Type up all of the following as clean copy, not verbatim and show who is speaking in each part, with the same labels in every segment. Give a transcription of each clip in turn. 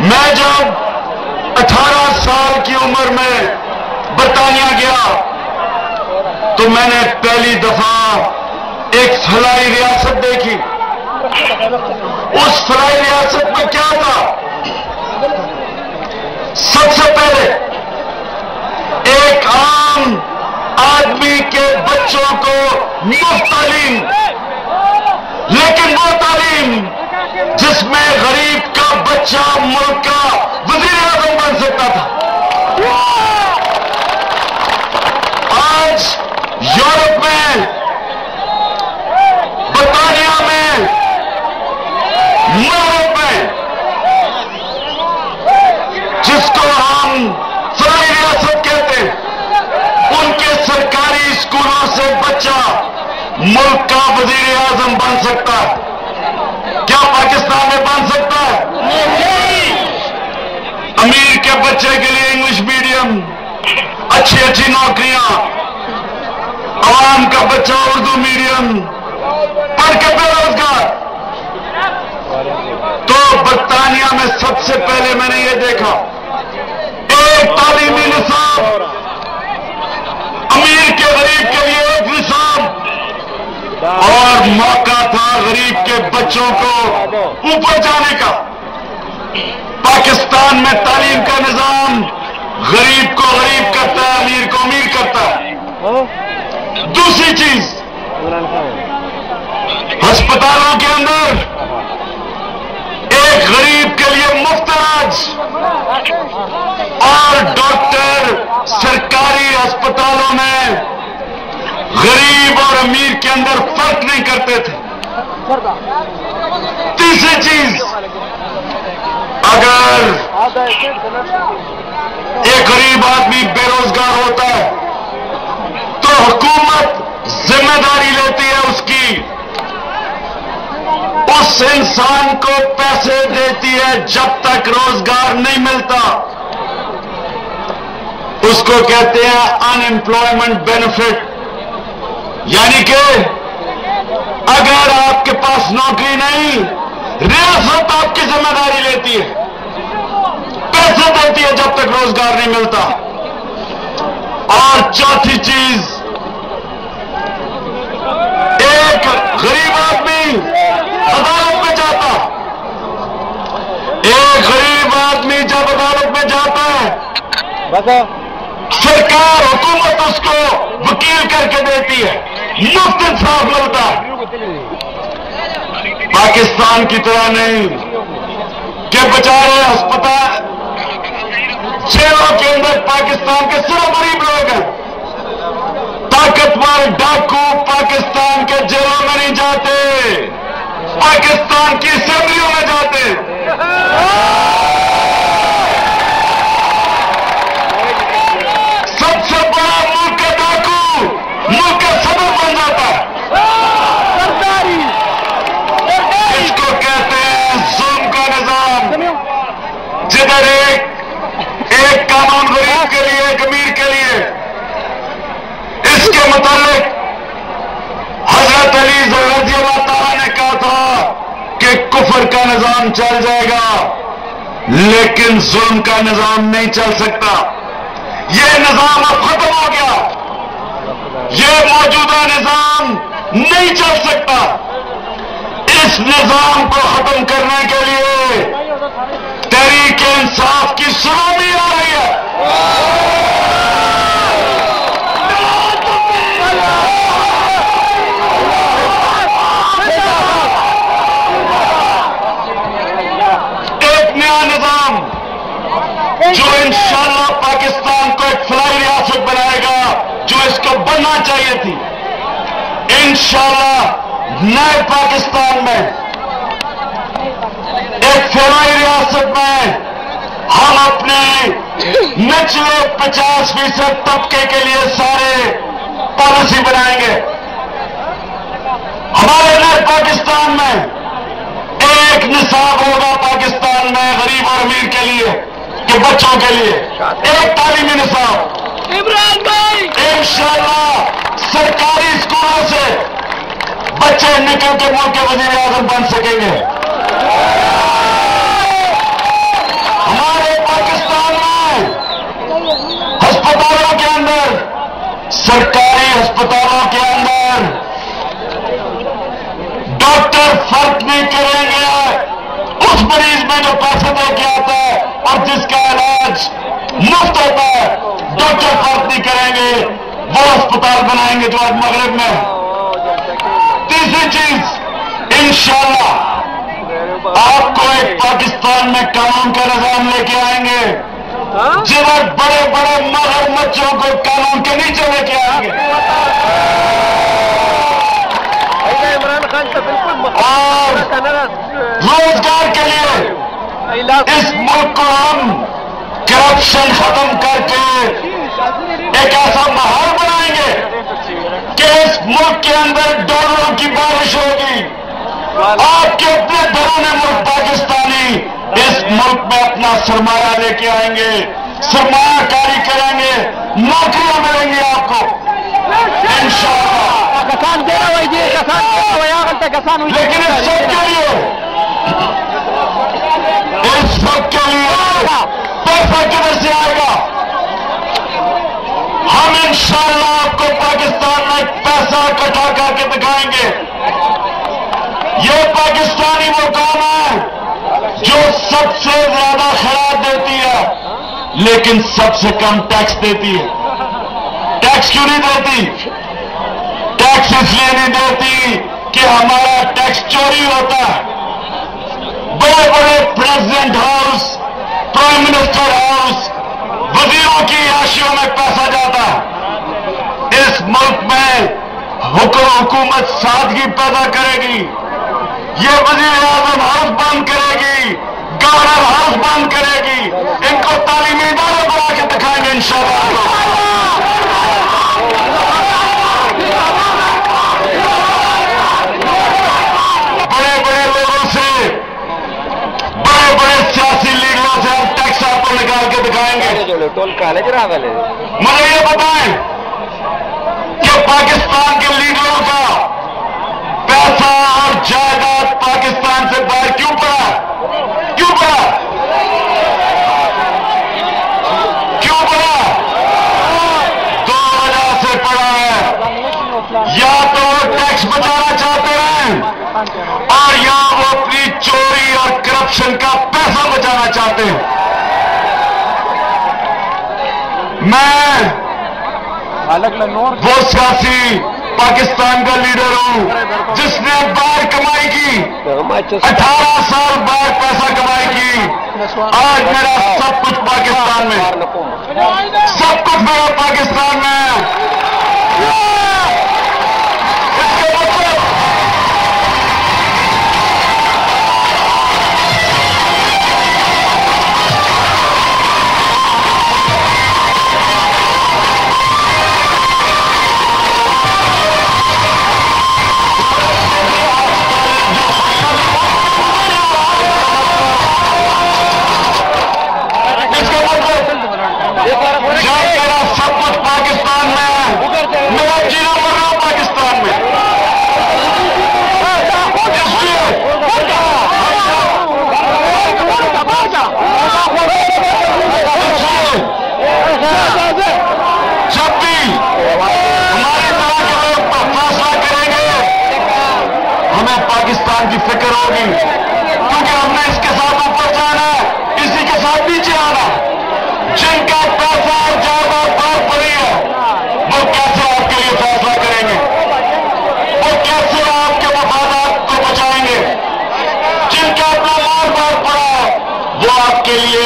Speaker 1: मैं जब 18 साल की उम्र में बरतानिया गया तो मैंने पहली दफा एक फलाई रियासत देखी। उस फलाई रियासत में क्या था? सबसे पहले एक आम आदमी के बच्चों को मुफ्त तालीम, लेकिन वो तालीम जिसमें गरीब का बच्चा मुल्क का वजीर आजम बन सकता था। आज यूरोप में, बरतानिया में, यूरोप में, जिसको हम फलाई रियासत कहते हैं, उनके सरकारी स्कूलों से बच्चा मुल्क का वजीर आजम बन सकता है। क्या पाकिस्तान में बन सकता है? अमीर के बच्चे के लिए इंग्लिश मीडियम, अच्छी अच्छी नौकरियां, आवाम का बच्चा उर्दू मीडियम पढ़ के बेरोजगार। तो बरतानिया में सबसे पहले मैंने ये देखा, एक तालीमी निसाब, अमीर के गरीब के लिए एक निसाब, और मौका था गरीब के बच्चों को ऊपर जाने का। पाकिस्तान में तालीम का निजाम गरीब को गरीब करता है, अमीर को अमीर करता है। दूसरी चीज, अस्पतालों के अंदर एक गरीब के लिए मुफ्त इलाज, और डॉक्टर सरकारी अस्पतालों में गरीब और अमीर के अंदर फर्क नहीं करते थे। तीसरी चीज, अगर एक गरीब आदमी बेरोजगार होता है तो हुकूमत जिम्मेदारी लेती है उसकी, उस इंसान को पैसे देती है जब तक रोजगार नहीं मिलता। उसको कहते हैं अनएम्प्लॉयमेंट बेनिफिट, यानी कि अगर आपके पास नौकरी नहीं, रियासत आपकी जिम्मेदारी लेती है, पैसे देती है जब तक रोजगार नहीं मिलता। और चौथी चीज, एक गरीब आदमी अदालत में जाता, एक गरीब आदमी जब अदालत में जाता है, सरकार हुकूमत उसको वकील करके देती है, मुफ्त इंसाफ मिलता है। पाकिस्तान की तरह नहीं कि बेचारे अस्पताल, जेलों के अंदर पाकिस्तान के सिर्फ गरीब लोग हैं। ताकतवर डाकू पाकिस्तान के जेलों में नहीं जाते, पाकिस्तान की असेंबलियों में जाते। सबसे बड़ा मुल्क का डाकू मुल्क का सदर बन जाता है। इसको कहते हैं जुल्म का निजाम, जिधर एक कानून गरीब के लिए, एक अमीर के लिए। इसके मुताबिक हजरत अली रज़ियल्लाहु तआला ने कहा था कि कुफर का निजाम चल जाएगा, लेकिन जुल्म का निजाम नहीं चल सकता। यह निजाम अब खत्म हो गया, यह मौजूदा निजाम नहीं चल सकता। इस निजाम को खत्म करने के लिए तहरीक-ए-इंसाफ की सुनामी आ रही है। एक नया निजाम जो इंशाअल्लाह पाकिस्तान को एक फलाई रियासत बनाएगा, जो इसको बनना चाहिए थी। इंशाअल्लाह नए पाकिस्तान में, एक फलाई रियासत में, हम अपने निचले 50% तबके के लिए सारे पॉलिसी बनाएंगे। हमारे नए पाकिस्तान में एक निसाब होगा पाकिस्तान में गरीब और अमीर के लिए, के बच्चों के लिए एक तालीमी निसाब। इमरान भाई, इंशाअल्लाह सरकारी स्कूलों से बच्चे निकल के मुल्क के वजीर आजम बन सकेंगे। मुफ्त होता है, डॉक्टर फर्क नहीं करेंगे, वो अस्पताल बनाएंगे जो आज मगरिब में। तीसरी चीज, इंशाअल्लाह आपको एक पाकिस्तान में कानून का निजाम लेके आएंगे, जिधर बड़े बड़े मगरमच्छों को कानून के नीचे लेके आएंगे और रोजगार के लिए इस मुल्क को हम करप्शन खत्म करके एक ऐसा माहौल बनाएंगे कि इस मुल्क के अंदर डॉलरों की बारिश होगी। आपके अपने घरों मुल्क पाकिस्तानी इस मुल्क में अपना सरमाया लेके आएंगे, सरमायाकारी करेंगे, नौकरियां मिलेंगी आपको इंशाअल्लाह। लेकिन इस सब के लिए पैसा किधर से आएगा? हम इंशाअल्लाह आपको पाकिस्तान में पैसा इकट्ठा करके दिखाएंगे। ये पाकिस्तानी वो कौम है जो सबसे ज्यादा खराब देती है लेकिन सबसे कम टैक्स देती है। टैक्स क्यों नहीं देती? टैक्स इसलिए नहीं देती कि हमारा टैक्स चोरी होता है। बड़े बड़े president house, prime minister house, वजीरों की राशियों में पैसा जाता है। इस मुल्क में हुकूमत सादगी पैदा करेगी। ये वजीर आजम हाउस बंद करेगी, गवर्नर हाउस बंद करेगी, इनको तालीमी इदारे बना के दिखाएंगे इंशाअल्लाह। बड़े बड़े लोगों से, बड़े बड़े सियासी लीडरों से हम टैक्स आपको निकाल के दिखाएंगे। मुझे ये बताएं कि पाकिस्तान के लीडरों का पैसा और जायदाद पाकिस्तान से बाहर क्यों पड़ा? क्यों पड़ा? क्यों पड़ा? दो वजह से पड़ा है। या तो वो टैक्स बचाना चाहते हैं और या वो अपनी चोरी और करप्शन का पैसा बचाना चाहते हैं। मैं वो सियासी पाकिस्तान का लीडर हूं जिसने बाहर कमाई की, 18 साल बाहर पैसा कमाई की। आज मेरा सब कुछ पाकिस्तान में, सब कुछ मेरा पाकिस्तान में है। पाकिस्तान की फिक्र होगी क्योंकि हमने इसके साथ ऊपर जाना है, इसी के साथ नीचे आना। जिनका पैसा और जायदाद बाहर पड़ी है वो कैसे आपके लिए फैसला करेंगे? वो कैसे आपके मफादात को बचाएंगे? जिनका अपना माल बाहर पड़ा है वो आपके लिए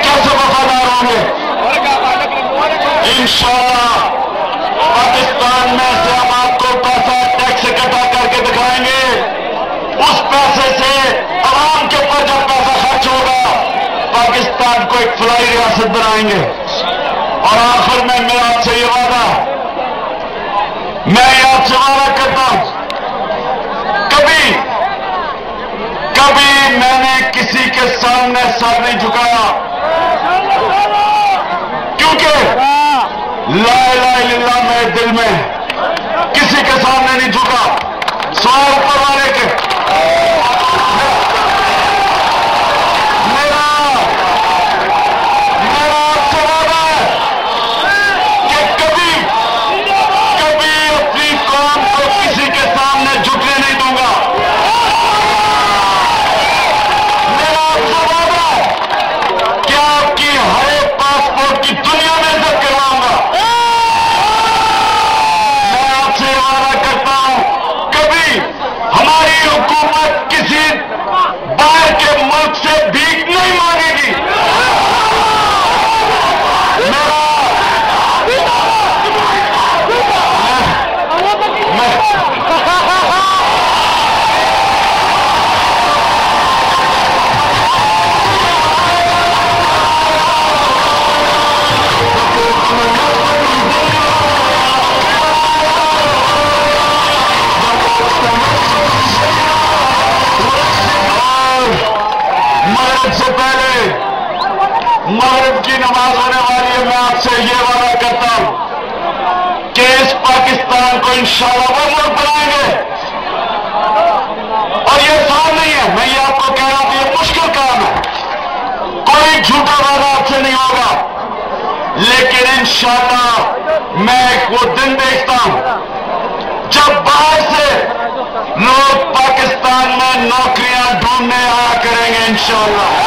Speaker 1: कैसे वफादार होंगे? इंशाअल्लाह पाकिस्तान में से हम आपको पैसा टैक्स इकट्ठा करके दिखाएंगे। उस पैसे से आवाम के ऊपर जब पैसा खर्च होगा पाकिस्तान को एक फलाई रियासत बनाएंगे। और आखिर में मेरा आपसे ये वादा, मैं ये आपसे वादा करता हूं, कभी मैंने किसी के सामने सर नहीं झुकाया क्योंकि ला इलाहा इल्लल्लाह मेरे दिल में किसी के सामने नहीं झुका। सवाल ऊपर वाले के मेरा आपसे वादा है कि कभी अपनी कौम को किसी के सामने झुकने नहीं दूंगा। मेरा आपसे वादा है कि आपकी हर एक बात मगरिब से पहले मगरिब की नमाज होने वाली है। मैं आपसे ये वादा करता हूं कि इस पाकिस्तान को इंशाअल्लाह वो मुल्क बनाएंगे। और ये आसान नहीं है, मैं ये आपको कह रहा हूं कि ये मुश्किल काम है, कोई झूठा वादा आपसे नहीं होगा। लेकिन इंशाअल्लाह मैं वो दिन देखता हूं जब बाहर से लोग पाकिस्तान में नौकरियां ढूंढने आया करेंगे इंशाअल्लाह।